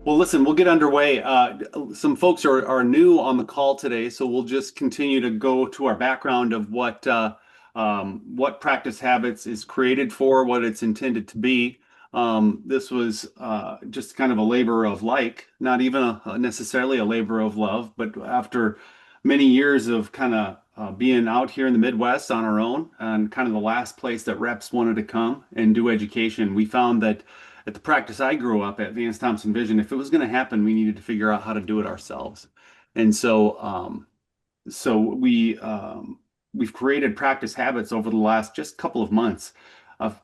Well, listen, we'll get underway. Some folks are new on the call today, so we'll just continue to go to our background of what practice habits is created for, what it's intended to be. This was just kind of a labor of like, not even necessarily a labor of love, but after many years of kind of being out here in the Midwest on our own, and kind of the last place that reps wanted to come and do education, we found that at the practice I grew up at, Vance Thompson Vision, if it was going to happen, we needed to figure out how to do it ourselves. And so we've created practice habits over the last just couple of months of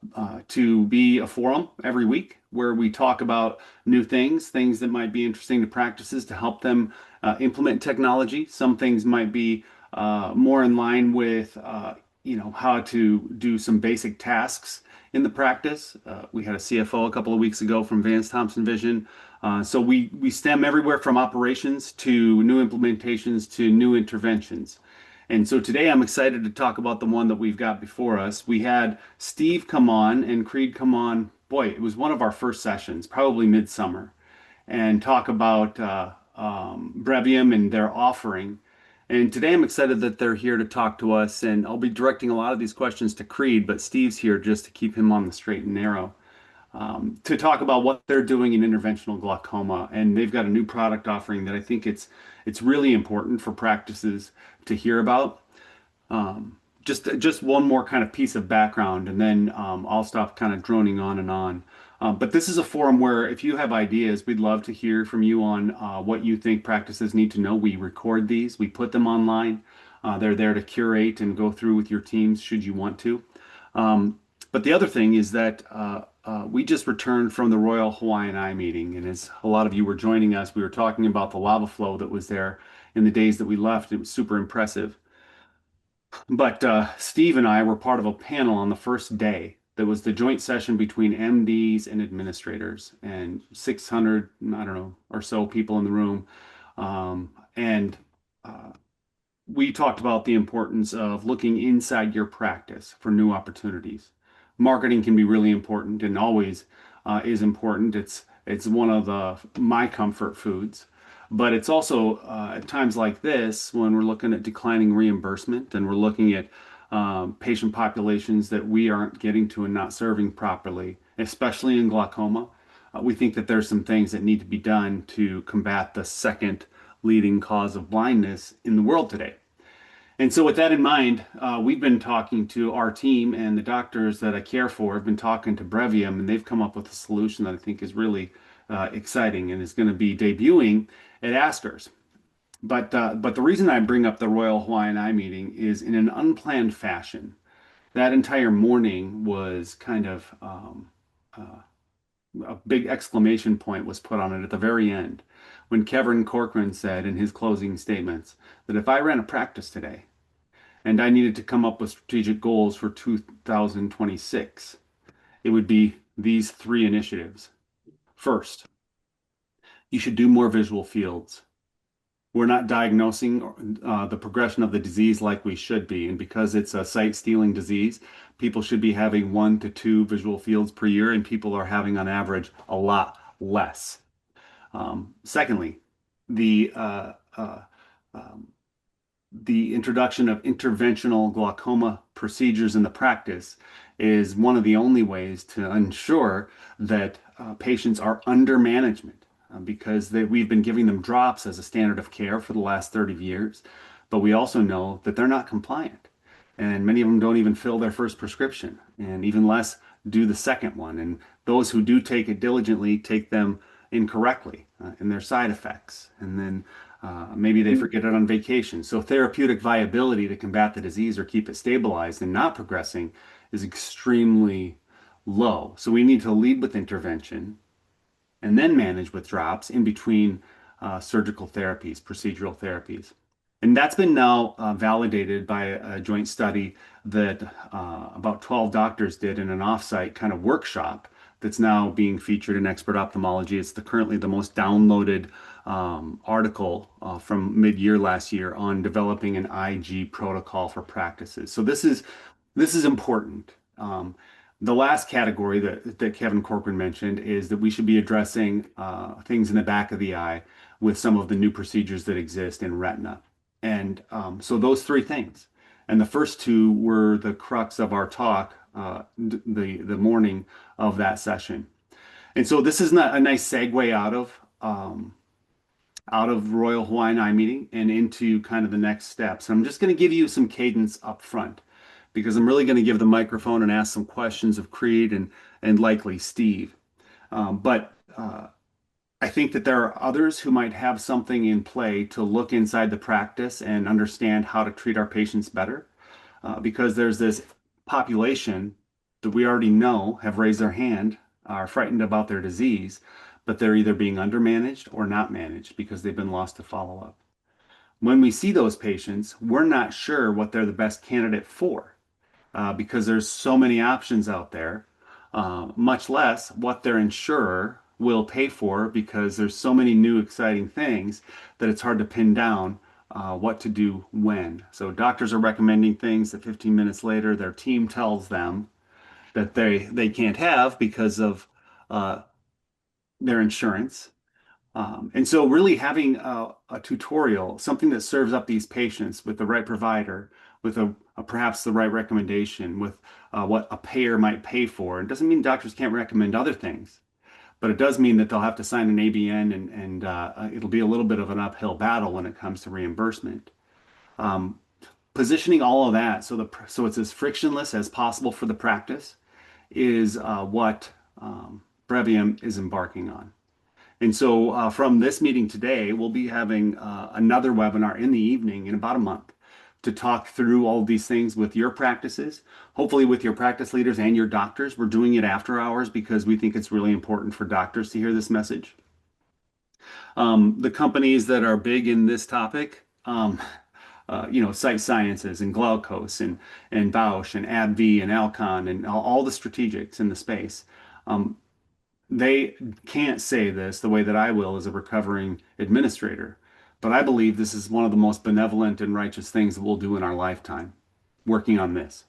to be a forum every week where we talk about new things, things that might be interesting to practices to help them implement technology. Some things might be more in line with how to do some basic tasks in the practice. We had a CFO a couple of weeks ago from Vance Thompson Vision. So we stem everywhere from operations to new implementations to new interventions. And so today I'm excited to talk about the one that we've got before us. We had Steve come on and Creed come on. Boy, it was one of our first sessions, probably midsummer, and talk about Brevium and their offering. And today I'm excited that they're here to talk to us, and I'll be directing a lot of these questions to Creed, but Steve's here just to keep him on the straight and narrow to talk about what they're doing in interventional glaucoma. And they've got a new product offering that I think it's really important for practices to hear about. Just one more kind of piece of background, and then I'll stop kind of droning on and on. But this is a forum where if you have ideas, we'd love to hear from you on what you think practices need to know. We record these, we put them online. They're there to curate and go through with your teams should you want to. But the other thing is that we just returned from the Royal Hawaiian Eye meeting, and as a lot of you were joining us, we were talking about the lava flow that was there in the days that we left. It was super impressive. But Steve and I were part of a panel on the first day that was the joint session between MDs and administrators, and 600, I don't know, or so people in the room. And we talked about the importance of looking inside your practice for new opportunities. Marketing can be really important and always is important. It's one of my comfort foods, but it's also at times like this when we're looking at declining reimbursement and we're looking at patient populations that we aren't getting to and not serving properly, especially in glaucoma. We think that there's some things that need to be done to combat the second leading cause of blindness in the world today. And so, with that in mind, we've been talking to our team and the doctors that I care for. Have been talking to Brevium, and they've come up with a solution that I think is really exciting and is going to be debuting at Asker's. But the reason I bring up the Royal Hawaiian Eye meeting is in an unplanned fashion. That entire morning was kind of a big exclamation point was put on it at the very end when Kevin Corcoran said in his closing statements that if I ran a practice today and I needed to come up with strategic goals for 2026, it would be these three initiatives. First, you should do more visual fields. We're not diagnosing the progression of the disease like we should be. And because it's a sight-stealing disease, people should be having 1 to 2 visual fields per year, and people are having on average a lot less. Secondly, the uh, uh, um, the introduction of interventional glaucoma procedures in the practice is one of the only ways to ensure that patients are under management because we've been giving them drops as a standard of care for the last 30 years, but we also know that they're not compliant. And many of them don't even fill their first prescription, and even less do the second one. And those who do take it diligently take them incorrectly in their side effects. And then maybe they forget it on vacation. So therapeutic viability to combat the disease or keep it stabilized and not progressing is extremely low. So we need to lead with intervention and then manage with drops in between surgical therapies, procedural therapies. And that's been now validated by a joint study that about 12 doctors did in an offsite kind of workshop that's now being featured in Expert Ophthalmology. It's currently the most downloaded article from mid-year last year on developing an IG protocol for practices. So this is important. The last category that Kevin Corcoran mentioned is that we should be addressing things in the back of the eye with some of the new procedures that exist in retina. And so those three things. And the first two were the crux of our talk, the morning of that session. And so this is not a nice segue out of Royal Hawaiian Eye Meeting and into kind of the next steps. I'm just going to give you some cadence up front because I'm really going to give the microphone and ask some questions of Creed and likely Steve. But I think that there are others who might have something in play to look inside the practice and understand how to treat our patients better because there's this population that we already know have raised their hand, are frightened about their disease, but they're either being undermanaged or not managed because they've been lost to follow-up. When we see those patients, we're not sure what they're the best candidate for because there's so many options out there, much less what their insurer will pay for because there's so many new exciting things that it's hard to pin down what to do when. So doctors are recommending things that 15 minutes later their team tells them that they can't have because of uh, their insurance. And so really having a tutorial, something that serves up these patients with the right provider, with perhaps the right recommendation, with what a payer might pay for. It doesn't mean doctors can't recommend other things, but it does mean that they'll have to sign an ABN and it'll be a little bit of an uphill battle when it comes to reimbursement. Um, Positioning all of that so it's as frictionless as possible for the practice is what Brevium is embarking on. And so from this meeting today, we'll be having another webinar in the evening in about a month to talk through all of these things with your practices, hopefully with your practice leaders and your doctors. We're doing it after hours because we think it's really important for doctors to hear this message. The companies that are big in this topic, Sight Sciences and Glaukos and Bausch and AbbVie and Alcon and all the strategics in the space. They can't say this the way that I will as a recovering administrator, but I believe this is one of the most benevolent and righteous things that we'll do in our lifetime, working on this.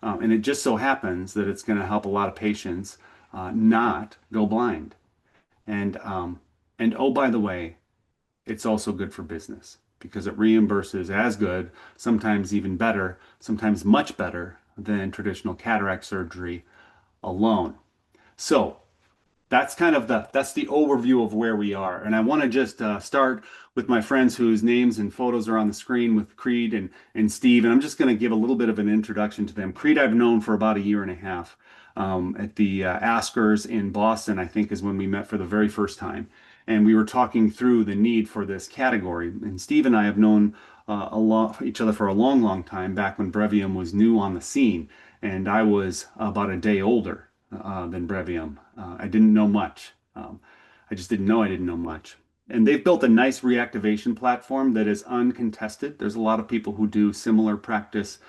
And it just so happens that it's going to help a lot of patients not go blind. And oh, by the way, it's also good for business because it reimburses as good, sometimes even better, sometimes much better than traditional cataract surgery alone. So that's the overview of where we are. And I want to just start with my friends whose names and photos are on the screen with Creed and Steve. And I'm just going to give a little bit of an introduction to them. Creed, I've known for about a year and a half at the Askers in Boston, I think is when we met for the very first time. And we were talking through the need for this category. And Steve and I have known each other for a long, long time, back when Brevium was new on the scene. And I was about a day older than Brevium. I didn't know much. I just didn't know I didn't know much. And they've built a nice reactivation platform that is uncontested. There's a lot of people who do similar practice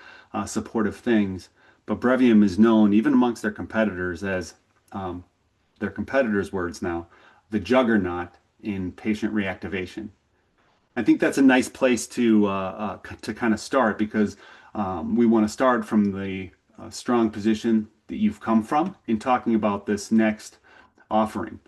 supportive things, but Brevium is known even amongst their competitors as their competitors' words now, the juggernaut in patient reactivation. I think that's a nice place to kind of start because we want to start from the strong position that you've come from in talking about this next offering.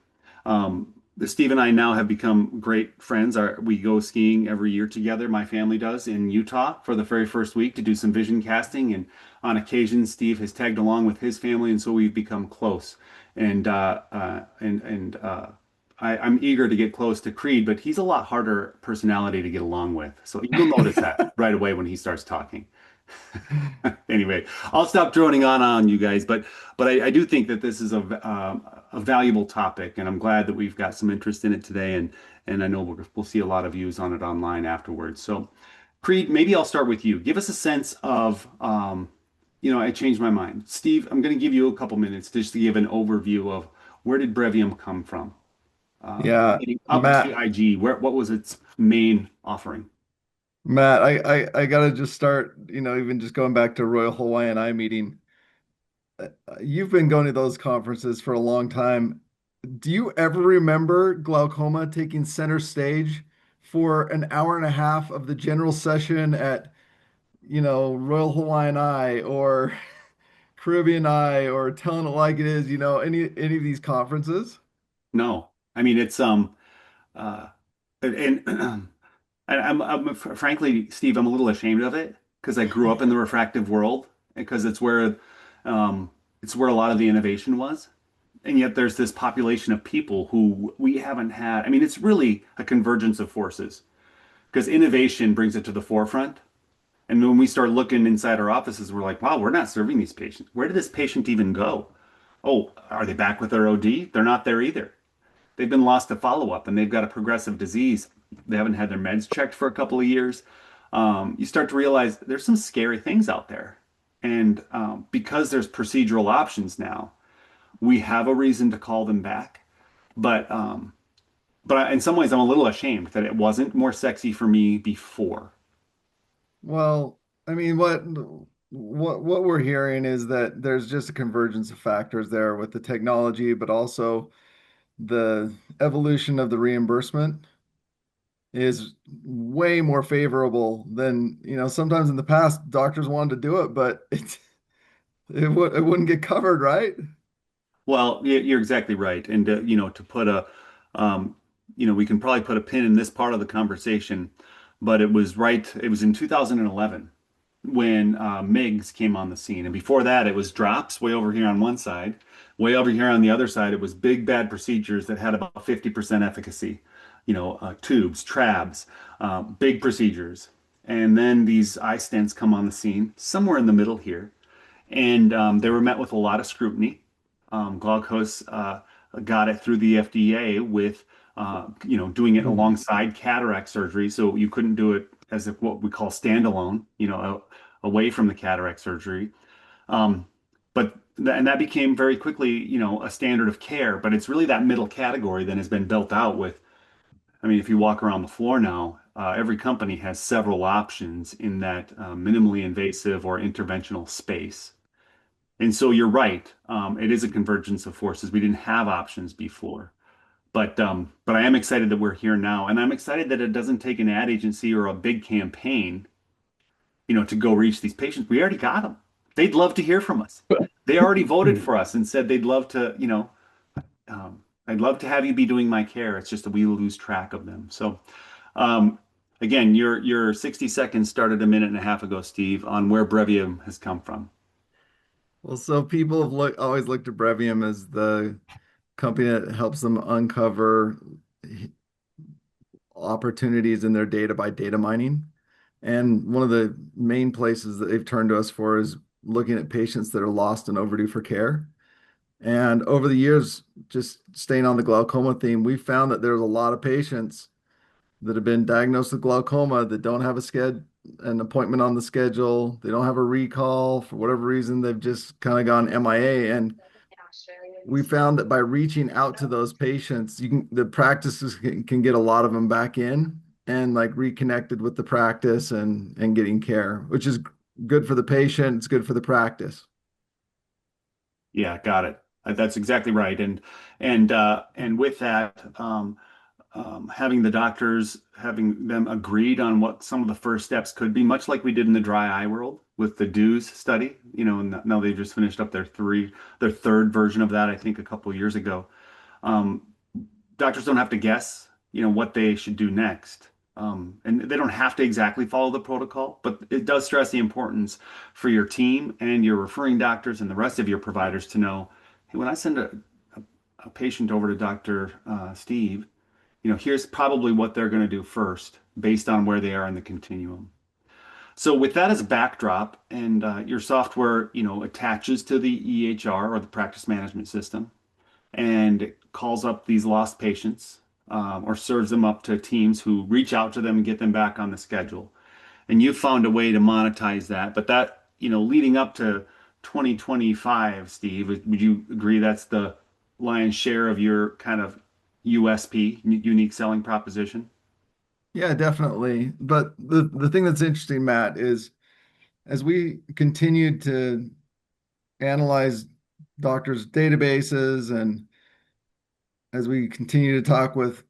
Steve and I now have become great friends. We go skiing every year together. My family does in Utah for the very first week to do some vision casting, and on occasion, Steve has tagged along with his family, and so we've become close. And I'm eager to get close to Creed, but he's a lot harder personality to get along with. So you'll notice that right away when he starts talking. Anyway, I'll stop droning on you guys, but I do think that this is a valuable topic, and I'm glad that we've got some interest in it today, and I know we'll see a lot of views on it online afterwards. So, Creed, maybe I'll start with you. Give us a sense of, I changed my mind. Steve, I'm going to give you a couple minutes just to give an overview of where did Brevium come from, Yeah, leading up to Matt, IG. What was its main offering? Matt, I gotta just start, even just going back to Royal Hawaiian Eye Meeting. You've been going to those conferences for a long time. Do you ever remember glaucoma taking center stage for an hour and a half of the general session at, Royal Hawaiian Eye or Caribbean Eye or Telling It Like It Is, any of these conferences? No, I mean uh, and frankly, Steve, I'm a little ashamed of it because I grew up in the refractive world because um, it's where a lot of the innovation was. And yet there's this population of people who we haven't had. I mean, it's really a convergence of forces because innovation brings it to the forefront. And when we start looking inside our offices, we're like, wow, we're not serving these patients. Where did this patient even go? Oh, are they back with their OD? They're not there either. They've been lost to follow-up and they've got a progressive disease. They haven't had their meds checked for a couple of years. You start to realize there's some scary things out there. And because there's procedural options now, we have a reason to call them back. But in some ways, I'm a little ashamed that it wasn't more sexy for me before. Well, I mean, what we're hearing is that there's just a convergence of factors there with the technology, but also the evolution of the reimbursement is way more favorable than, sometimes in the past doctors wanted to do it, but it wouldn't get covered, right? Well, you're exactly right. And to put um, we can probably put a pin in this part of the conversation, but it was in 2011 when MIGS came on the scene. And before that, it was drops way over here on one side. Way over here on the other side, it was big bad procedures that had about 50% efficacy. Tubes, trabs, big procedures. And then these eye stents come on the scene, somewhere in the middle here. And they were met with a lot of scrutiny. Glaukos got it through the FDA with, doing it Mhm. alongside cataract surgery. So you couldn't do it as what we call standalone, away from the cataract surgery. Um, and that became very quickly, a standard of care. But it's really that middle category that has been built out with. I mean, if you walk around the floor now, every company has several options in that minimally invasive or interventional space. And so you're right. It is a convergence of forces. We didn't have options before. But I am excited that we're here now. And I'm excited that it doesn't take an ad agency or a big campaign, to go reach these patients. We already got them. They'd love to hear from us. They already voted for us and said they'd love to, I'd love to have you be doing my care. It's just that we lose track of them. So, um, again, your 60 seconds started a minute and a half ago, Steve, on where Brevium has come from. Well, so people have always looked at Brevium as the company that helps them uncover opportunities in their data by data mining. And one of the main places that they've turned to us for is looking at patients that are lost and overdue for care. And over the years, just staying on the glaucoma theme, we found that there's a lot of patients that have been diagnosed with glaucoma that don't have an appointment on the schedule. They don't have a recall for whatever reason. They've just kind of gone MIA. And we found that by reaching out to those patients, the practices can get a lot of them back in and like reconnected with the practice and getting care, which is good for the patient. It's good for the practice. Yeah, got it. That's exactly right. And with that, having the doctors having them agreed on what some of the first steps could be, much like we did in the dry eye world with the DEWS study, and now they've just finished up their third version of that, I think, a couple of years ago. Um, Doctors don't have to guess, what they should do next. And they don't have to exactly follow the protocol, but it does stress the importance for your team and your referring doctors and the rest of your providers to know, hey, when I send a patient over to Dr. Steve, here's probably what they're going to do first based on where they are in the continuum. So with that as a backdrop and your software, attaches to the EHR or the practice management system, and it calls up these lost patients or serves them up to teams who reach out to them and get them back on the schedule. And you found a way to monetize that. But that, leading up to 2025, Steve, would you agree that's the lion's share of your kind of USP, unique selling proposition? Yeah, definitely. But the thing that's interesting, Matt, is as we continued to analyze doctors' databases and as we continue to talk with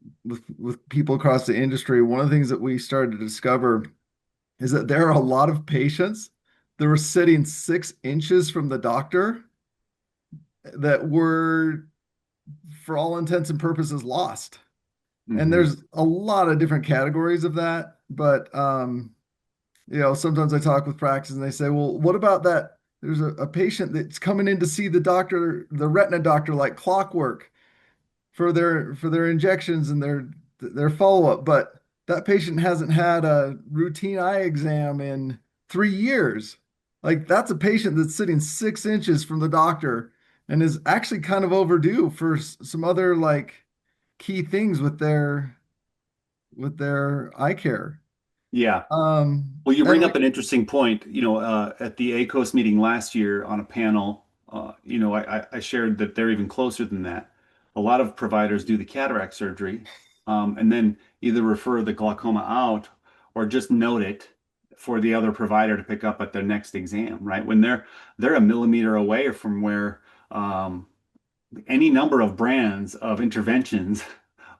people across the industry, one of the things that we started to discover is that there are a lot of patients that were sitting 6 inches from the doctor that were, for all intents and purposes, lost. And Hmm. there's a lot of different categories of that, but sometimes I talk with practice and they say, well, what about that? There's a patient that's coming in to see the doctor, the retina doctor, like clockwork for their injections and their follow-up, but that patient hasn't had a routine eye exam in 3 years. Like that's a patient that's sitting 6 inches from the doctor and is actually kind of overdue for some other like key things with their eye care. Yeah. Well, you And bring up like, an interesting point. At the ACOS meeting last year on a panel, I shared that they're even closer than that. A lot of providers do the cataract surgery, and then either refer the glaucoma out or just note it for the other provider to pick up at their next exam, right? When they're a millimeter away from where um, any number of brands of interventions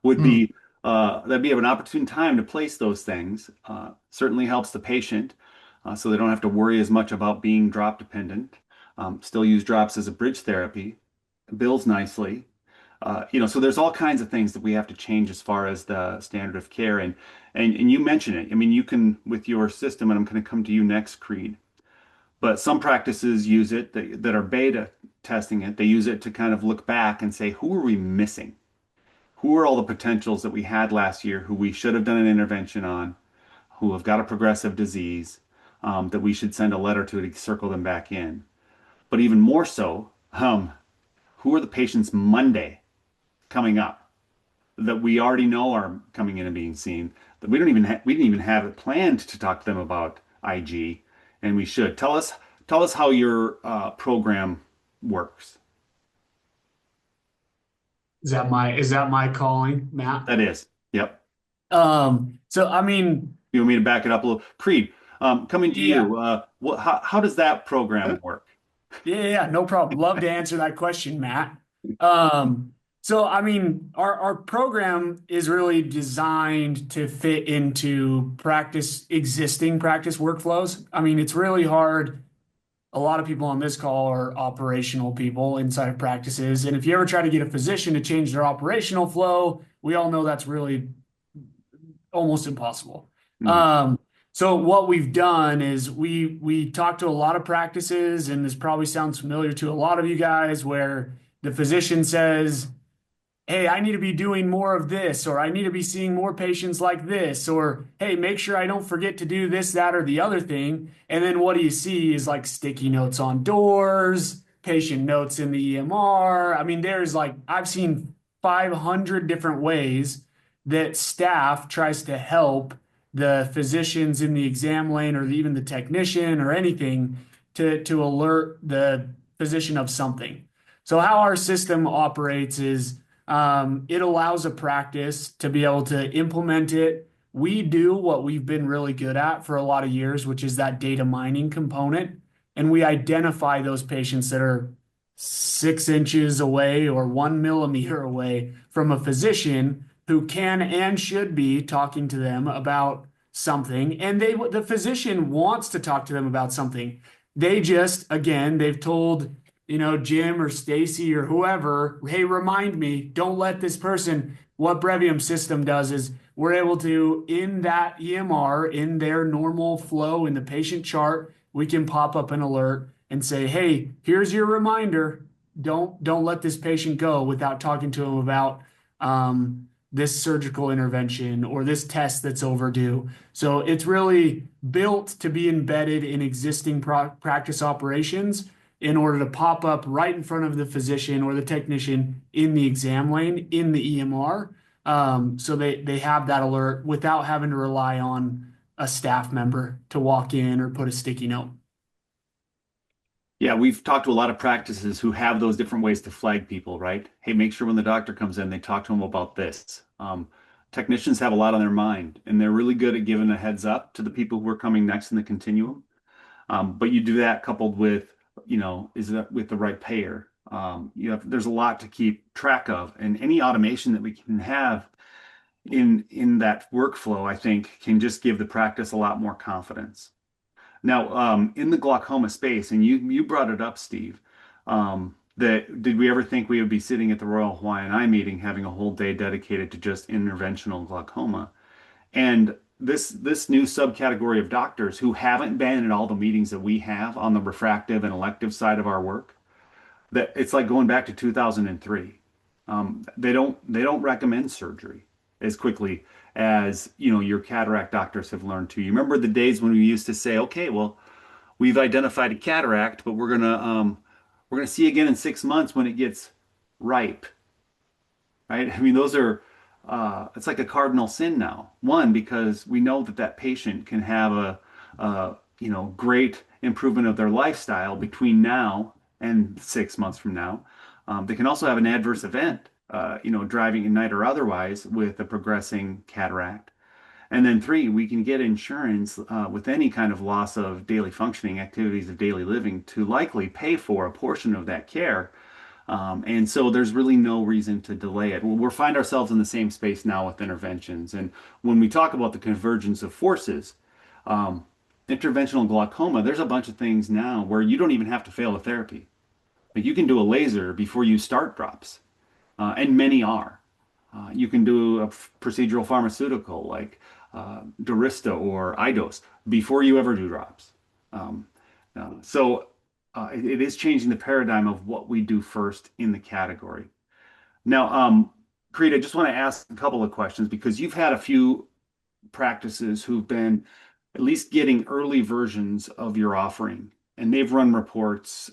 would hmm, be that'd be an opportune time to place those things. Certainly helps the patient, so they don't have to worry as much about being drop dependent. Still use drops as a bridge therapy, bills nicely. So there's all kinds of things that we have to change as far as the standard of care. And you mention it. I mean, you can with your system, and I'm going to come to you next, Creed. But some practices use it that are beta testing it. They use it to kind of look back and say, who are we missing? Who are all the potentials that we had last year who we should have done an intervention on, who have got a progressive disease, that we should send a letter to circle them back in. But even more so, who are the patients Monday coming up that we already know are coming in and being seen that we didn't even have it planned to talk to them about IG, and we should. Tell us how your program works. Is that my calling, Matt? That is. Yep. So I mean, You want me to back it up a little? Creed, coming to yeah, you, how does that program work? yeah, no problem. Love to answer that question, Matt. So I mean, our program is really designed to fit into existing practice workflows. I mean, it's really hard. A lot of people on this call are operational people inside of practices, and if you ever try to get a physician to change their operational flow, we all know that's really almost impossible. Mhm. Um, so what we've done is we talked to a lot of practices, and this probably sounds familiar to a lot of you guys, where the physician says, hey, I need to be doing more of this, or I need to be seeing more patients like this, or hey, make sure I don't forget to do this, that, or the other thing. And then what do you see is like sticky notes on doors, patient notes in the EMR. I mean, there's like, I've seen 500 different ways that staff tries to help the physicians in the exam lane or even the technician or anything to alert the physician of something. So how our system operates is it allows a practice to be able to implement it. We do what we've been really good at for a lot of years, which is that data mining component. And we identify those patients that are 6 inches away or 1 millimeter away from a physician who can and should be talking to them about something. And the physician wants to talk to them about something. They just, again, they've told Jim or Stacy or whoever, hey, remind me, don't let this person. What Brevium system does is we're able to, in that EMR, in their normal flow in the patient chart, we can pop up an alert and say, hey, here's your reminder. Don't let this patient go without talking to them about this surgical intervention or this test that's overdue. So it's really built to be embedded in existing practice operations in order to pop up right in front of the physician or the technician in the exam lane in the EMR. So they have that alert without having to rely on a staff member to walk in or put a sticky note. Yeah, we've talked to a lot of practices who have those different ways to flag people, right? Hey, make sure when the doctor comes in, they talk to them about this. Technicians have a lot on their mind, and they're really good at giving a heads up to the people who are coming next in the continuum. But you do that coupled with, is that with the right payer? There's a lot to keep track of, and any automation that we can have in that workflow, I think, can just give the practice a lot more confidence. Now, in the glaucoma space, and you brought it up, Steve, that did we ever think we would be sitting at the Royal Hawaiian Eye meeting having a whole day dedicated to just interventional glaucoma? And this new subcategory of doctors who haven't been at all the meetings that we have on the refractive and elective side of our work, that it's like going back to 2003. They don't recommend surgery as quickly as your cataract doctors have learned to. You remember the days when we used to say, okay, well, we've identified a cataract, but we're gonna see again in 6 months when it gets ripe, right? I mean, those are it's like a cardinal sin now. One, because we know that that patient can have a great improvement of their lifestyle between now and 6 months from now. They can also have an adverse event, driving at night or otherwise with a progressing cataract. And then three, we can get insurance with any kind of loss of daily functioning activities of daily living to likely pay for a portion of that care. And so there's really no reason to delay it. We'll find ourselves in the same space now with interventions. And when we talk about the convergence of forces, um, interventional glaucoma, there's a bunch of things now where you don't even have to fail a therapy. Like you can do a laser before you start drops, and many are. You can do a procedural pharmaceutical like Durista or iDose before you ever do drops. Um, it is changing the paradigm of what we do first in the category. Now, Creed, I just want to ask a couple of questions because you've had a few practices who've been at least getting early versions of your offering, and they've run reports.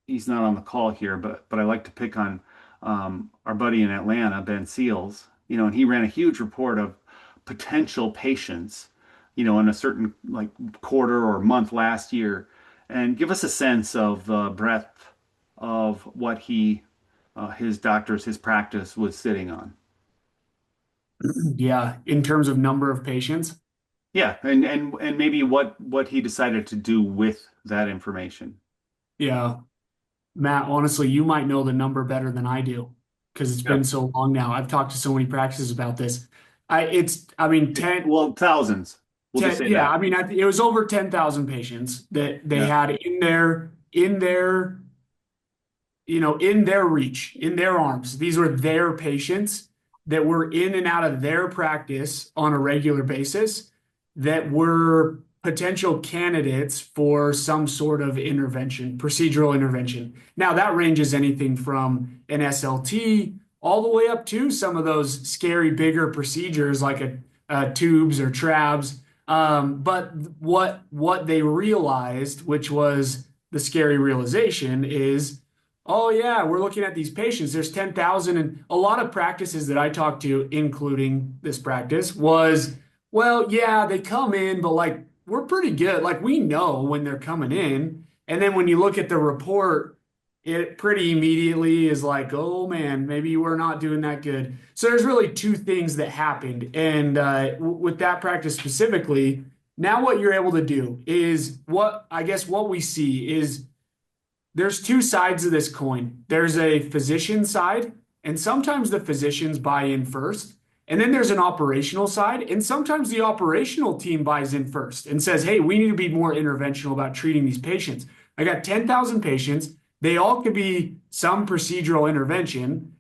He's not on the call here, but I like to pick on our buddy in Atlanta, Ben Seals. And he ran a huge report of potential patients, in a certain like quarter or month last year, and give us a sense of the breadth of what his practice was sitting on. Yeah, in terms of number of patients. Yeah, and maybe what he decided to do with that information. Yeah, Matt, honestly, you might know the number better than I do because it's been Yep. so long now. I've talked to so many practices about this. I mean, 10, Well, thousands. We'll just 10, say yeah, that. I mean, it was over 10,000 patients that they Yeah. had in their reach, in their arms. These were their patients that were in and out of their practice on a regular basis that were potential candidates for some sort of intervention, procedural intervention. Now, that ranges anything from an SLT all the way up to some of those scary, bigger procedures like tubes or trabs. But what they realized, which was the scary realization, is oh yeah, we're looking at these patients. There's 10,000 and a lot of practices that I talked to, including this practice, was, well, yeah, they come in, but like we're pretty good. Like we know when they're coming in. And then when you look at the report, it pretty immediately is like, oh man, maybe we're not doing that good. So there's really two things that happened. And with that practice specifically, now what you're able to do is what we see is there's two sides of this coin. There's a physician side, and sometimes the physicians buy in first. And then there's an operational side, and sometimes the operational team buys in first and says, hey, we need to be more interventional about treating these patients. I got 10,000 patients. They all could be some procedural intervention.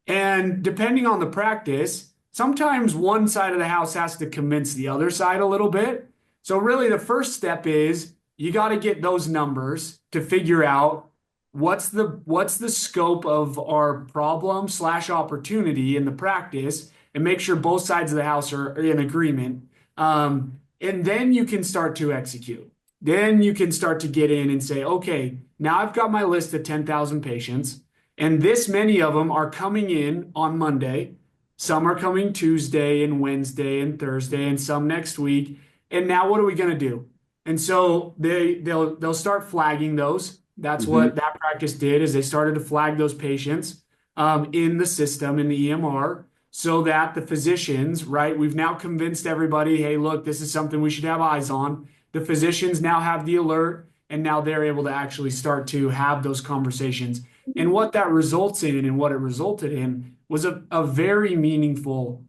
And depending on the practice, sometimes one side of the house has to convince the other side a little bit. So, really, the first step is you got to get those numbers to figure out what's the scope of our problem slash opportunity in the practice and make sure both sides of the house are in agreement. And then you can start to execute. Then you can start to get in and say, okay, now I've got my list of 10,000 patients, and this many of them are coming in on Monday. Some are coming Tuesday and Wednesday and Thursday, and some next week. And now what are we going to do? And so they'll start flagging those. That's Hmm. what that practice did is they started to flag those patients in the system in the EMR so that the physicians, right, we've now convinced everybody, hey, look, this is something we should have eyes on. The physicians now have the alert, and now they're able to actually start to have those conversations. And what that results in and what it resulted in was a very meaningful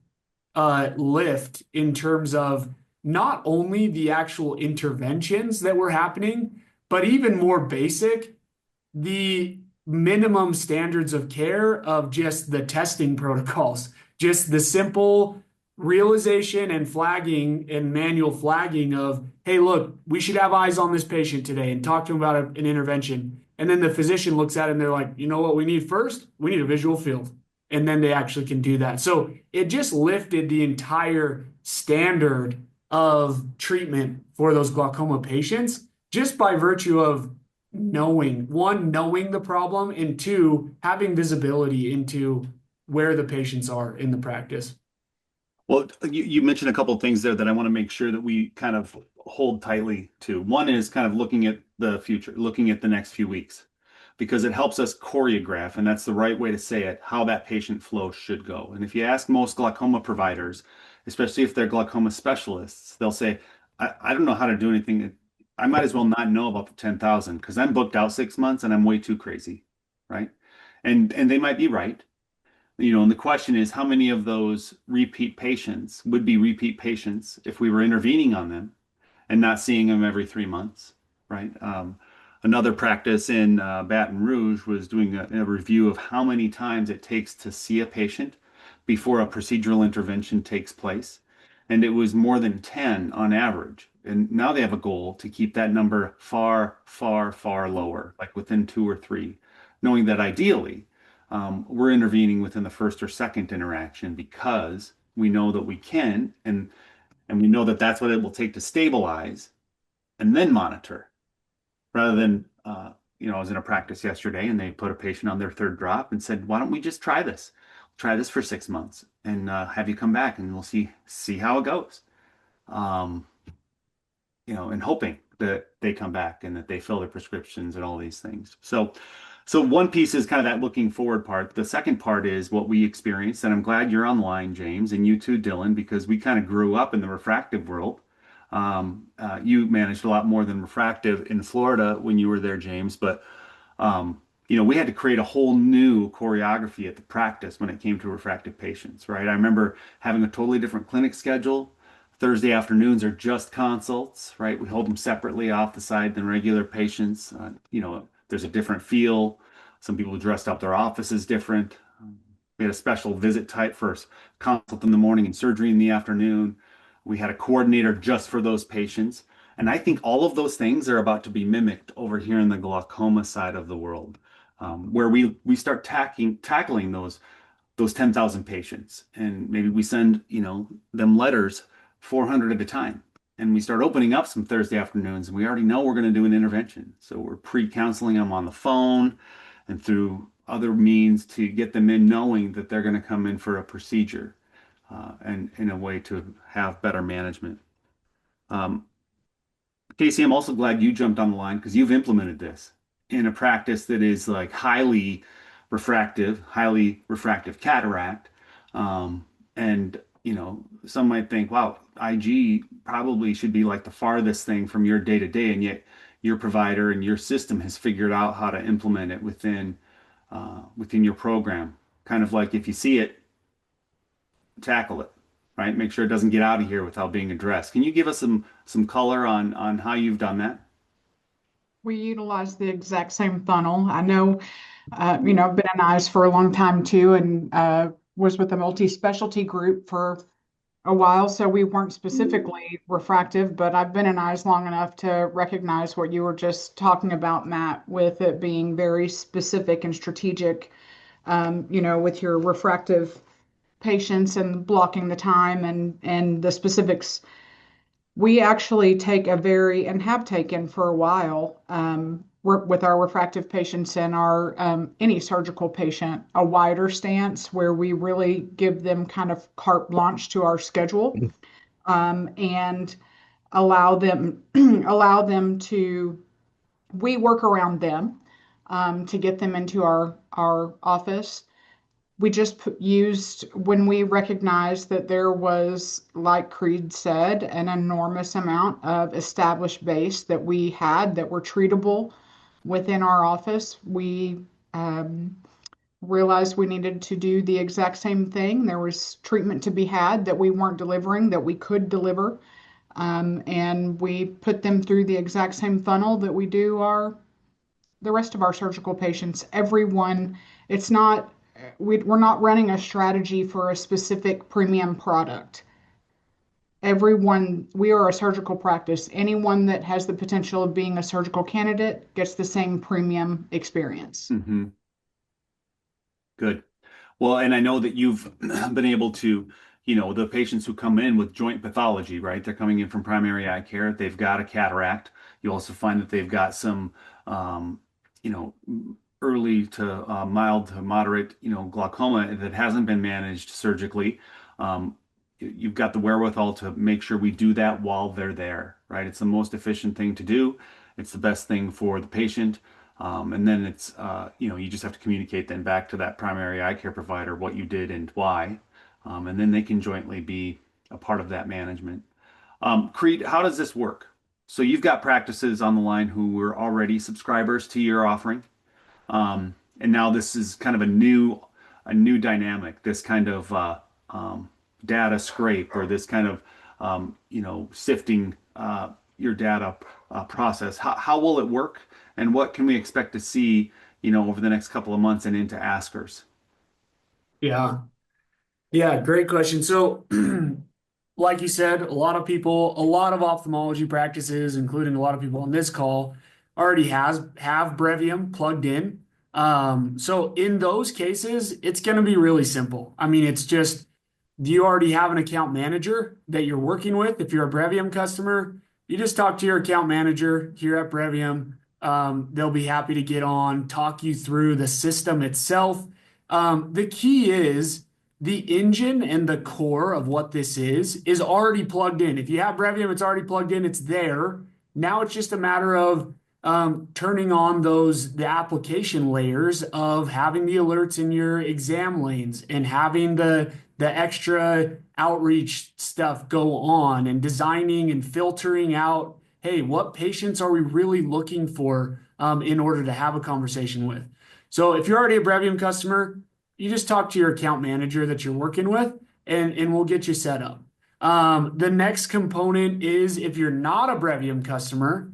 lift in terms of not only the actual interventions that were happening, but even more basic, the minimum standards of care of just the testing protocols, just the simple realization and flagging and manual flagging of, hey, look, we should have eyes on this patient today and talk to him about an intervention. And then the physician looks at it and they're like, you know what we need first? We need a visual field. And then they actually can do that. So it just lifted the entire standard of treatment for those glaucoma patients just by virtue of knowing the problem, and two, having visibility into where the patients are in the practice. Well, you mentioned a couple of things there that I want to make sure that we kind of hold tightly to. One is kind of looking at the future, looking at the next few weeks, because it helps us choreograph, and that's the right way to say it, how that patient flow should go. And if you ask most glaucoma providers, especially if they're glaucoma specialists, they'll say, I don't know how to do anything. I might as well not know about the 10,000 because I'm booked out 6 months and I'm way too crazy, right? And they might be right. And the question is, how many of those repeat patients would be repeat patients if we were intervening on them and not seeing them every 3 months, right? Another practice in Baton Rouge was doing a review of how many times it takes to see a patient before a procedural intervention takes place. And it was more than 10 on average. And now they have a goal to keep that number far, far, far lower, like within two or three, knowing that ideally, we're intervening within the first or second interaction because we know that we can, and we know that that's what it will take to stabilize and then monitor, rather than I was in a practice yesterday and they put a patient on their third drop and said, "Why don't we just try this? Try this for 6 months and have you come back and we'll see how it goes." Um, and hoping that they come back and that they fill their prescriptions and all these things. So one piece is kind of that looking forward part. The second part is what we experienced, and I'm glad you're online, James, and you too, Dylan, because we kind of grew up in the refractive world. You managed a lot more than refractive in Florida when you were there, James, but we had to create a whole new choreography at the practice when it came to refractive patients, right? I remember having a totally different clinic schedule. Thursday afternoons are just consults, right? We hold them separately off the side than regular patients. There's a different feel. Some people dressed up their offices different. We had a special visit type for consult in the morning and surgery in the afternoon. We had a coordinator just for those patients. And I think all of those things are about to be mimicked over here in the glaucoma side of the world, where we start tackling those 10,000 patients, and maybe we send them letters 400 at a time, and we start opening up some Thursday afternoons, and we already know we're going to do an intervention, so we're pre-counseling them on the phone and through other means to get them in knowing that they're going to come in for a procedure, and in a way to have better management. um, Casey, I'm also glad you jumped on the line because you've implemented this in a practice that is like highly refractive cataract. And some might think, wow, IG probably should be like the farthest thing from your day to day, and yet your provider and your system has figured out how to implement it within your program. Kind of like if you see it, tackle it, right? Make sure it doesn't get out of here without being addressed. Can you give us some color on how you've done that? We utilize the exact same funnel. I know, I've been in eyes for a long time too, and was with a multi-specialty group for a while. So we weren't specifically refractive, but I've been in eyes long enough to recognize what you were just talking about, Matt, with it being very specific and strategic, with your refractive patients and blocking the time and the specifics. We actually take a very, and have taken for a while, with our refractive patients and our any surgical patient, a wider stance where we really give them kind of carte blanche to our schedule, and allow them allow them to, we work around them, to get them into our office. We just used, when we recognized that there was, like Creed said, an enormous amount of established base that we had that were treatable within our office. We realized we needed to do the exact same thing. There was treatment to be had that we weren't delivering that we could deliver. And we put them through the exact same funnel that we do the rest of our surgical patients. Everyone, it's not, we're not running a strategy for a specific premium product. Everyone, we are a surgical practice. Anyone that has the potential of being a surgical candidate gets the same premium experience. Hmm. Good. Well, and I know that you've been able to, the patients who come in with joint pathology, right? They're coming in from primary eye care. They've got a cataract. You also find that they've got some, you know, early to mild to moderate, glaucoma that hasn't been managed surgically. You've got the wherewithal to make sure we do that while they're there, right? It's the most efficient thing to do. It's the best thing for the patient. And then you just have to communicate then back to that primary eye care provider what you did and why. And then they can jointly be a part of that management. Creed, how does this work? So you've got practices on the line who were already subscribers to your offering. And now this is kind of a new dynamic, this kind of data scrape or this kind of sifting your data process. How will it work, and what can we expect to see, over the next couple of months and into askers? Yeah. Yeah, great question. So, like you said, a lot of people, a lot of ophthalmology practices, including a lot of people on this call, already have Brevium plugged in. So in those cases, it's going to be really simple. I mean, it's just, do you already have an account manager that you're working with? If you're a Brevium customer, you just talk to your account manager here at Brevium. They'll be happy to get on, talk you through the system itself. The key is the engine and the core of what this is already plugged in. If you have Brevium, it's already plugged in, it's there. Now it's just a matter of turning on the application layers of having the alerts in your exam lanes and having the extra outreach stuff go on and designing and filtering out, hey, what patients are we really looking for in order to have a conversation with? So if you're already a Brevium customer, you just talk to your account manager that you're working with, and we'll get you set up. The next component is if you're not a Brevium customer,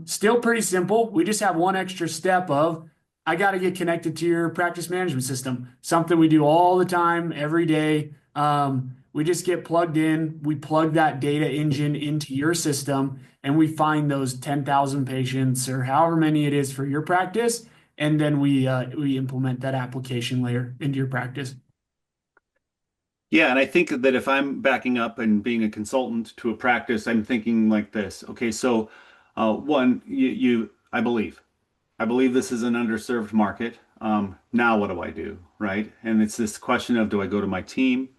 still pretty simple. We just have one extra step of I got to get connected to your practice management system, something we do all the time, every day. We just get plugged in, we plug that data engine into your system, and we find those 10,000 patients or however many it is for your practice, and then we implement that application layer into your practice. Yeah, and I think that if I'm backing up and being a consultant to a practice, I'm thinking like this. Okay, so one, I believe this is an underserved market. Now what do I do, right? And it's this question of, do I go to my team?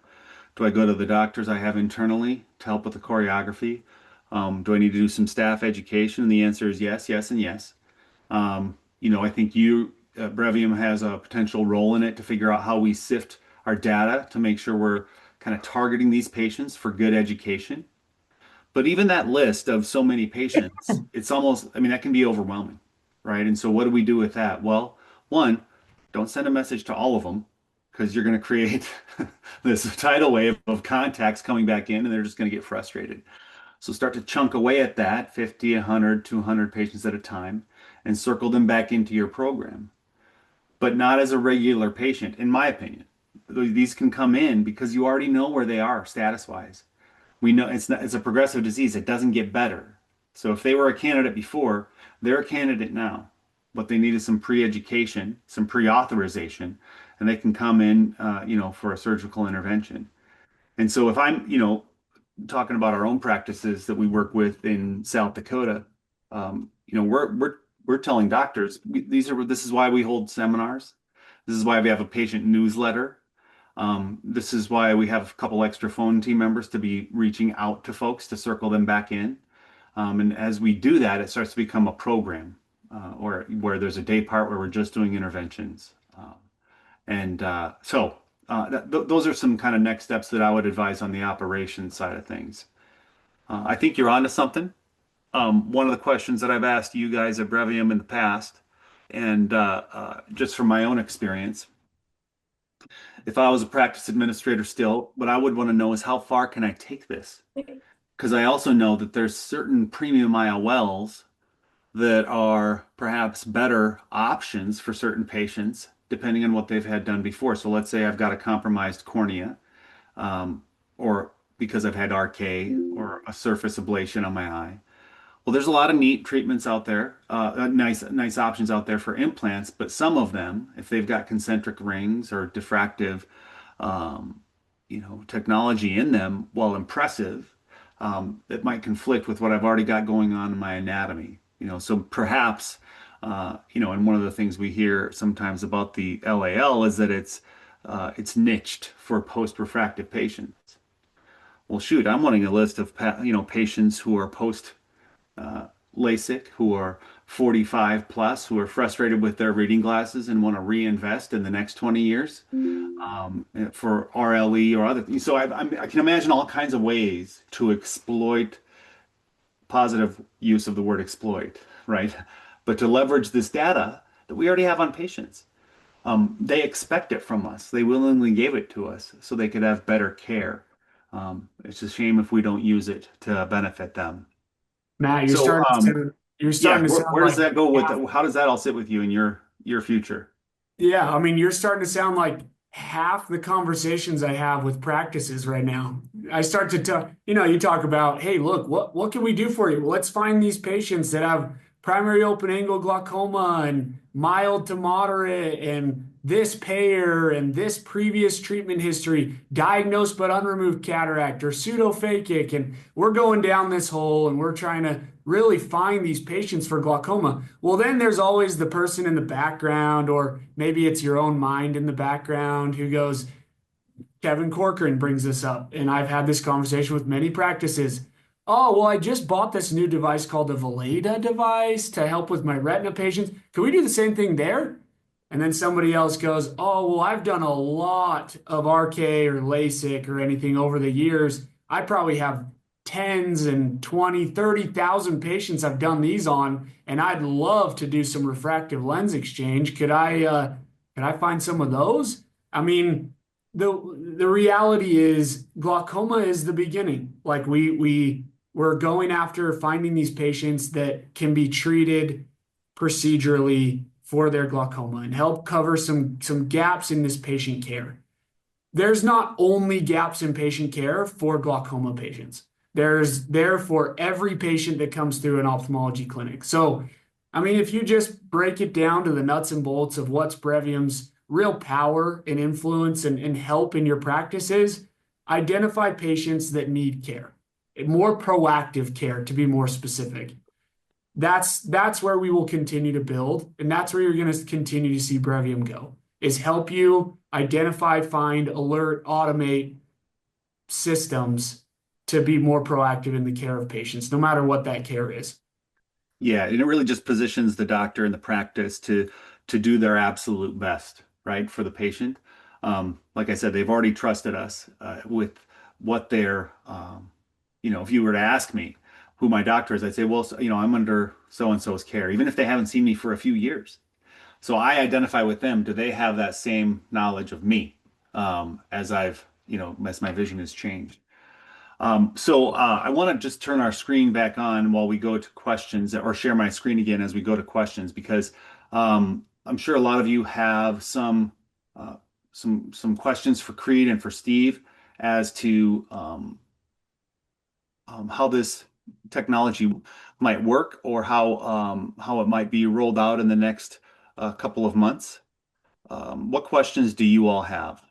Do I go to the doctors I have internally to help with the choreography? Do I need to do some staff education? And the answer is yes, yes, and yes. I think Brevium has a potential role in it to figure out how we sift our data to make sure we're kind of targeting these patients for good education. But even that list of so many patients, it's almost, I mean, that can be overwhelming, right? And so what do we do with that? Well, one, don't send a message to all of them because you're going to create this tidal wave of contacts coming back in and they're just going to get frustrated. So start to chunk away at that 50, 100, 200 patients at a time and circle them back into your program, but not as a regular patient, in my opinion. These can come in because you already know where they are status wise. We know it's a progressive disease. It doesn't get better. So if they were a candidate before, they're a candidate now. What they need is some pre-education, some pre-authorization, and they can come in, for a surgical intervention. And so if I'm, talking about our own practices that we work with in South Dakota, we're telling doctors this is why we hold seminars. This is why we have a patient newsletter. This is why we have a couple extra phone team members to be reaching out to folks to circle them back in. And as we do that, it starts to become a program, or where there's a day part where we're just doing interventions. And so those are some kind of next steps that I would advise on the operations side of things. I think you're onto something. One of the questions that I've asked you guys at Brevium in the past, and just from my own experience, if I was a practice administrator still, what I would want to know is how far can I take this? because I also know that there's certain premium IOLs that are perhaps better options for certain patients depending on what they've had done before. So let's say I've got a compromised cornea, um, or because I've had RK or a surface ablation on my eye. Well, there's a lot of neat treatments out there, nice options out there for implants, but some of them, if they've got concentric rings or diffractive, um, technology in them, while impressive, it might conflict with what I've already got going on in my anatomy. So perhaps, and one of the things we hear sometimes about the LAL is that it's niched for post-refractive patients. Well, shoot, I'm wanting a list of patients who are post uh, LASIK, who are 45 plus, who are frustrated with their reading glasses and want to reinvest in the next 20 years, for RLE or other things. So I can imagine all kinds of ways to exploit, positive use of the word exploit, right? But to leverage this data that we already have on patients. They expect it from us. They willingly gave it to us so they could have better care. It's a shame if we don't use it to benefit them. Matt, So, you're yeah, starting to sound where does like that go with half. that? How does that all sit with you in your future? Yeah, I mean, you're starting to sound like half the conversations I have with practices right now. I start to talk, you talk about, hey, look, what can we do for you? Well, let's find these patients that have primary open angle glaucoma and mild to moderate and this payer and this previous treatment history, diagnosed but unremoved cataract or pseudophakic. And we're going down this hole and we're trying to really find these patients for glaucoma. Well, then there's always the person in the background, or maybe it's your own mind in the background who goes, Kevin Corcoran brings this up, and I've had this conversation with many practices. Oh, well, I just bought this new device called the Valeda device to help with my retina patients. Can we do the same thing there? And then somebody else goes, oh, well, I've done a lot of RK or LASIK or anything over the years. I probably have tens and 20, 30,000 patients I've done these on, and I'd love to do some refractive lens exchange. Could I find some of those? I mean, the reality is glaucoma is the beginning. Like we're going after finding these patients that can be treated procedurally for their glaucoma and help cover some gaps in this patient care. There's not only gaps in patient care for glaucoma patients. There's there for every patient that comes through an ophthalmology clinic. So, I mean, if you just break it down to the nuts and bolts of what's Brevium's real power and influence and help in your practice is, identify patients that need care, more proactive care to be more specific. That's where we will continue to build, and that's where you're going to continue to see Brevium go, is help you identify, find, alert, automate systems to be more proactive in the care of patients, no matter what that care is. Yeah, and it really just positions the doctor and the practice to do their absolute best, right, for the patient. Like I said, they've already trusted us with what they're, if you were to ask me who my doctor is, I'd say, well, so, I'm under so and so's care, even if they haven't seen me for a few years. So I identify with them. Do they have that same knowledge of me, as as my vision has changed? So I want to just turn our screen back on while we go to questions, or share my screen again as we go to questions, because I'm sure a lot of you have uh, some questions for Creed and for Steve as to how this technology might work, or how it might be rolled out in the next couple of months. What questions do you all have?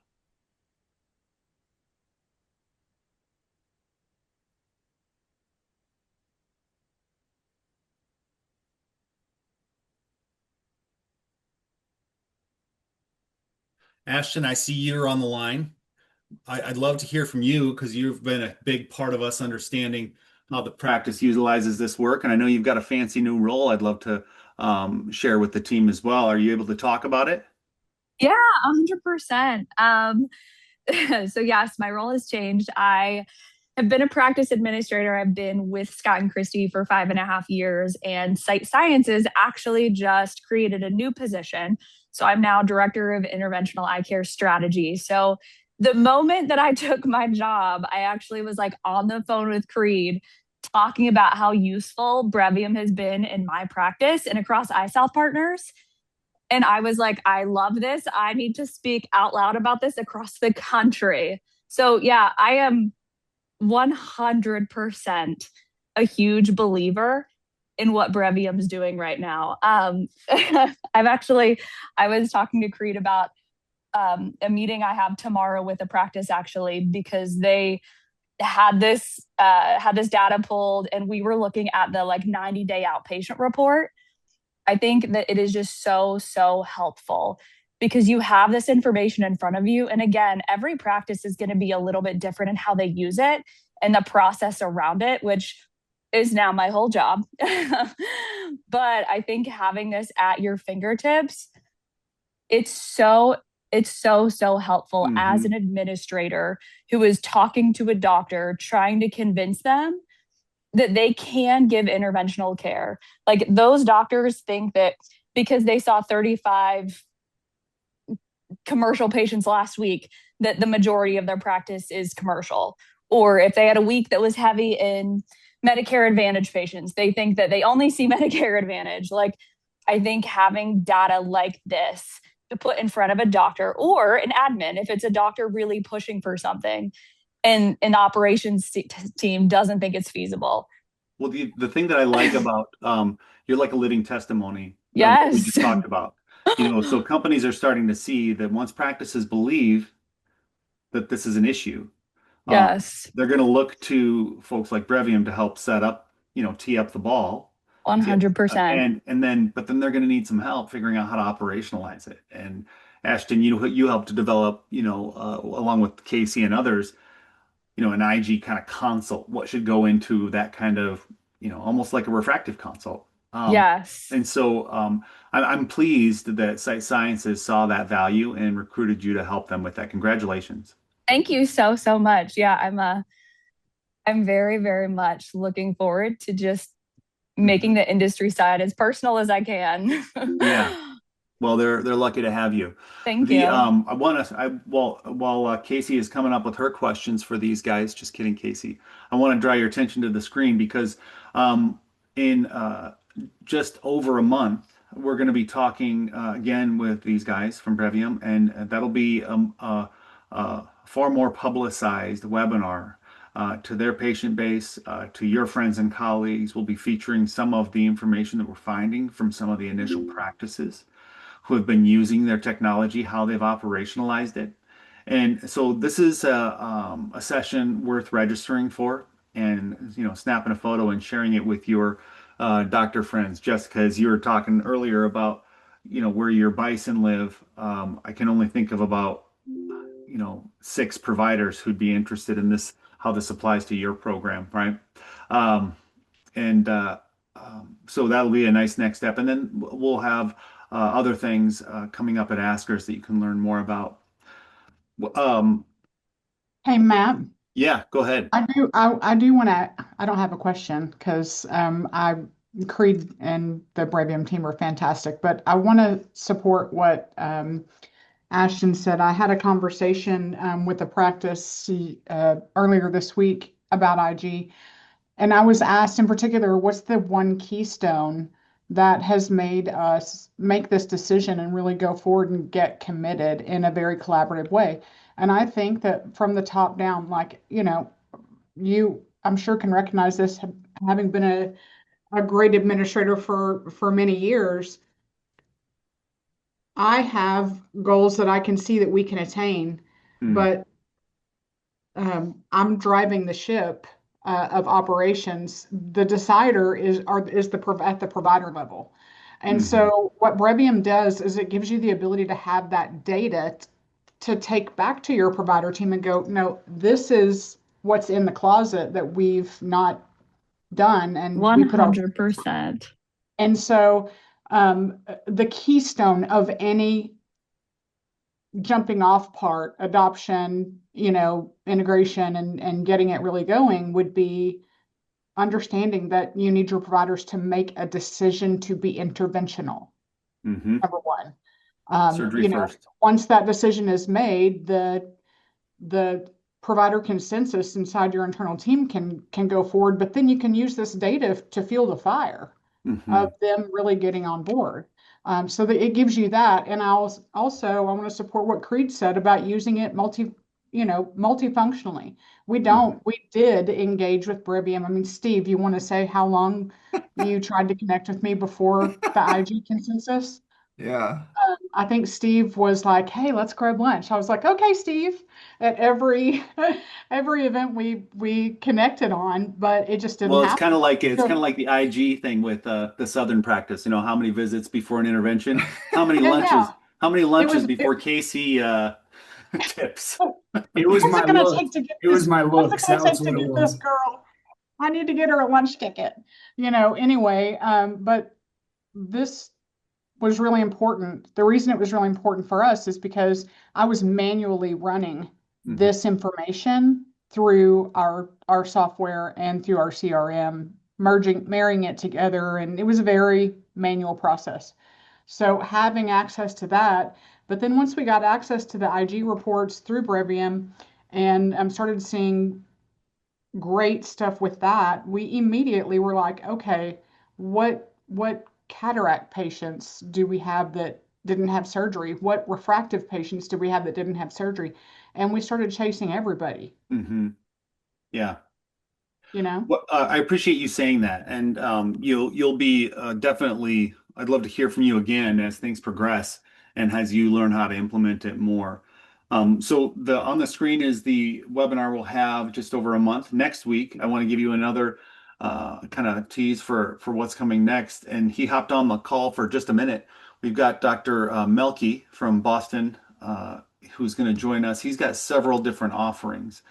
Ashton, I see you're on the line. I'd love to hear from you because you've been a big part of us understanding how the practice utilizes this work. And I know you've got a fancy new role I'd love to share with the team as well. Are you able to talk about it? Yeah, 100%. So yes, my role has changed. I have been a practice administrator. I've been with Scott and Christy for 5.5 years, and Sight Sciences actually just created a new position. So I'm now director of interventional eye care strategy. So the moment that I took my job, I actually was like on the phone with Creed talking about how useful Brevium has been in my practice and across iSouth partners. And I was like, I love this. I need to speak out loud about this across the country. So, yeah, I am 100% a huge believer in what Brevium's doing right now. I was talking to Creed about a meeting I have tomorrow with a practice actually, because they had this data pulled and we were looking at the like 90-day outpatient report. I think that it is just so helpful because you have this information in front of you. And again, every practice is going to be a little bit different in how they use it and the process around it, which is now my whole job. But I think having this at your fingertips, it's so helpful as Mm-hmm. an administrator who is talking to a doctor, trying to convince them that they can give interventional care. Like those doctors think that because they saw 35 commercial patients last week, that the majority of their practice is commercial. Or if they had a week that was heavy in Medicare Advantage patients, they think that they only see Medicare Advantage. Like, I think having data like this to put in front of a doctor or an admin, if it's a doctor really pushing for something and an operations team doesn't think it's feasible. Well, the thing that I like about you're like a living testimony of what we Yes. just talked about. So companies are starting to see that once practices believe that this is an issue, um, Yes. they're going to look to folks like Brevium to help set up, tee up the ball, and then, but then they're going to need some help figuring out how to operationalize it. And Ashton, you helped to develop, along with Casey and others, an IG kind of consult, what should go into that kind of, almost like a refractive consult. Yes. And so I'm pleased that Sight Sciences saw that value and recruited you to help them with that. Congratulations. Thank you so much. Yeah, I'm very much looking forward to just making Mhm. the industry side as personal as I can. Yeah. Well, they're lucky to have you. Thank you. I want to I while Casey is coming up with her questions for these guys, just kidding, Casey. I want to draw your attention to the screen because in just over a month, we're going to be talking again with these guys from Brevium, and that'll be a far more publicized webinar to their patient base, to your friends and colleagues. We'll be featuring some of the information that we're finding from some of the initial practices who have been using their technology, how they've operationalized it. And so this is a session worth registering for and snapping a photo and sharing it with your doctor friends. Jessica, as you were talking earlier about where your bison live, I can only think of about 6 providers who'd be interested in this, how this applies to your program, right? Um, and so that'll be a nice next step. And then we'll have other things coming up at Askers that you can learn more about. Um, Hey, Matt, yeah, go ahead. I do want to, I don't have a question because Creed and the Brevium team are fantastic, but I want to support what Ashton said. I had a conversation with a practice earlier this week about IG, and I was asked in particular, what's the one keystone that has made us make this decision and really go forward and get committed in a very collaborative way? And I think that from the top down, like, I'm sure can recognize this, having been a great administrator for many years. I have goals that I can see that we can attain, Hmm. but I'm driving the ship of operations. The decider is at the provider level. And Hmm. so what Brevium does is it gives you the ability to have that data to take back to your provider team and go, no, this is what's in the closet that we've not done and we put our. 100%. And so the keystone of any jumping off part, adoption, integration and getting it really going would be understanding that you need your providers to make a decision to be interventional, Hmm. number one. Surgery first. Once that decision is made, the provider consensus inside your internal team can go forward, but then you can use this data to fuel the fire Hmm. of them really getting on board. So that it gives you that. And I want to support what Creed said about using it multifunctionally. We did engage with Brevium. I mean, Steve, you want to say how long you tried to connect with me before the IG consensus? Yeah. I think Steve was like, "Hey, let's grab lunch." I was like, "Okay, Steve." At every every event we connected on, but it just didn't Well, it's happen. kind of like it's kind So, of like the IG thing with the Southern practice. You know, how many visits before an intervention? How many yeah, yeah. lunches? How many It lunches was before Casey tips? It was what's my it going to take looks. to get It was this? my What's it looks. going to take That's to what it get this was. girl? I need to get her a lunch ticket. Anyway, but this was really important. The reason it was really important for us is because I was manually running Hmm. this information through our software and through our CRM, marrying it together, and it was a very manual process. So having access to that, but then once we got access to the IG reports through Brevium and started seeing great stuff with that, we immediately were like, okay, what cataract patients do we have that didn't have surgery? What refractive patients do we have that didn't have surgery? And we started chasing everybody, Hmm. Yeah. you know? Well, I appreciate you saying that, and you'll be definitely. I'd love to hear from you again as things progress and as you learn how to implement it more. So the on the screen is the webinar we'll have just over a month next week. I want to give you another kind of tease for what's coming next. And he hopped on the call for just a minute. We've got Dr. Melky from Boston, who's going to join us. He's got several different offerings.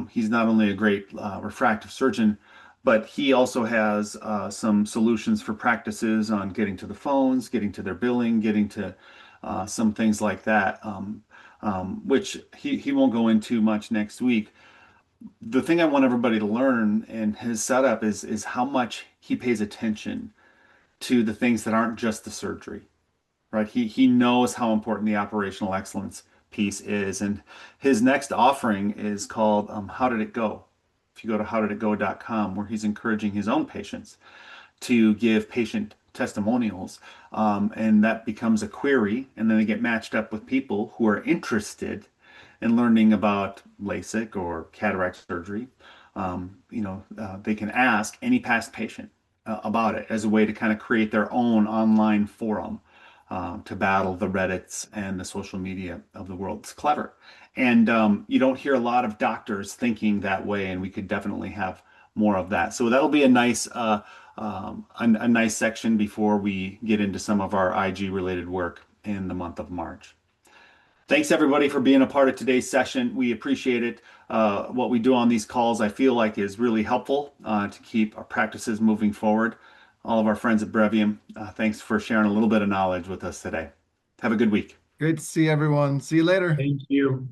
He's not only a great refractive surgeon, but he also has some solutions for practices on getting to the phones, getting to their billing, getting to some things like that, which he won't go into much next week. The thing I want everybody to learn in his setup is how much he pays attention to the things that aren't just the surgery, right? He knows how important the operational excellence piece is, and his next offering is called How Did It Go? If you go to howdiditgo.com, where he's encouraging his own patients to give patient testimonials, and that becomes a query, and then they get matched up with people who are interested in learning about LASIK or cataract surgery. They can ask any past patient about it as a way to kind of create their own online forum to battle the Reddits and the social media of the world. It's clever. And you don't hear a lot of doctors thinking that way, and we could definitely have more of that. So that'll be a nice section before we get into some of our IG related work in the month of March. Thanks everybody for being a part of today's session. We appreciate it. What we do on these calls, I feel like, is really helpful to keep our practices moving forward. All of our friends at Brevium, thanks for sharing a little bit of knowledge with us today. Have a good week. Great to see everyone. See you later. Thank you.